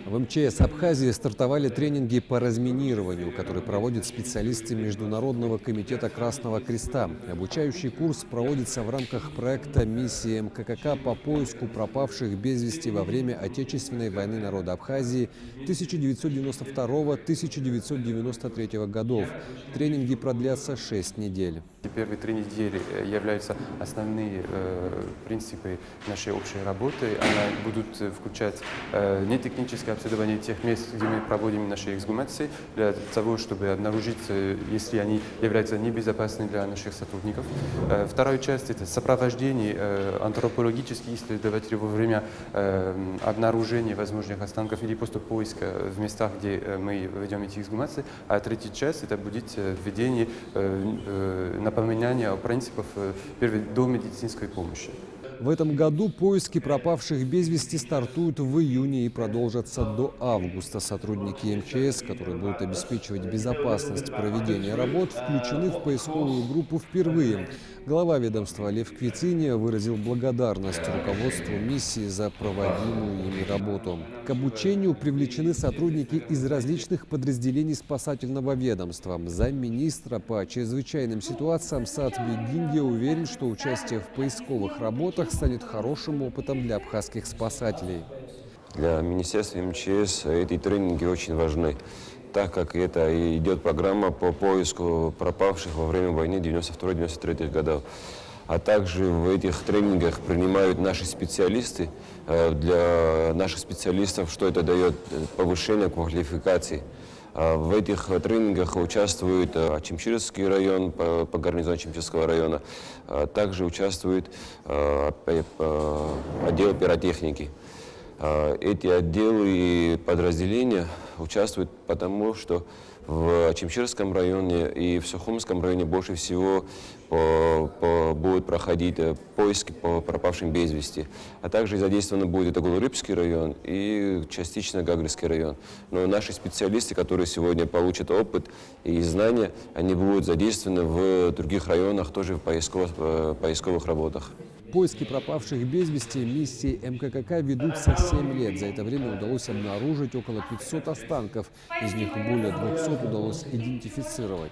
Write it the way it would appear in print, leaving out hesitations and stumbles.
В МЧС Абхазии стартовали тренинги по разминированию, которые проводят специалисты Международного комитета Красного Креста. Обучающий курс проводится в рамках проекта миссии МККК по поиску пропавших без вести во время Отечественной войны народа Абхазии 1992-1993 годов. Тренинги продлятся 6 недель. Первые 3 недели являются основные принципы нашей общей работы. Они будут включать нетехническое обследование тех мест, где мы проводим наши эксгумации, для того, чтобы обнаружить, если они являются небезопасными для наших сотрудников. Вторая часть – это сопровождение антропологических исследователей во время обнаружения возможных останков или просто поиска в местах, где мы ведем эти эксгумации. А третья часть – это будет введение напоминание о принципах первой домедицинской помощи. В этом году поиски пропавших без вести стартуют в июне и продолжатся до августа. Сотрудники МЧС, которые будут обеспечивать безопасность проведения работ, включены в поисковую группу впервые. Глава ведомства Лев Квициния выразил благодарность руководству миссии за проводимую ими работу. К обучению привлечены сотрудники из различных подразделений спасательного ведомства. Замминистра по чрезвычайным ситуациям Саат Бегинге уверен, что участие в поисковых работах станет хорошим опытом для абхазских спасателей. Для Министерства МЧС эти тренинги очень важны, так как это идет программа по поиску пропавших во время войны 92-93 годов. А также в этих тренингах принимают наши специалисты. Для наших специалистов, что это дает повышение квалификации. В этих тренингах участвует Ачимчирский район, по гарнизону Ачимчирского района. Также участвует отдел пиротехники. Эти отделы и подразделения участвуют потому, что в Ачимчирском районе и в Сухумском районе больше всего будут проходить поиски по пропавшим без вести. А также задействован будет Тагулрыбский район и частично Гагрский район. Но наши специалисты, которые сегодня получат опыт и знания, они будут задействованы в других районах, тоже в поисковых работах. Поиски пропавших без вести миссии МККК ведутся 7 лет. За это время удалось обнаружить около 500 останков. Из них более 200 удалось идентифицировать.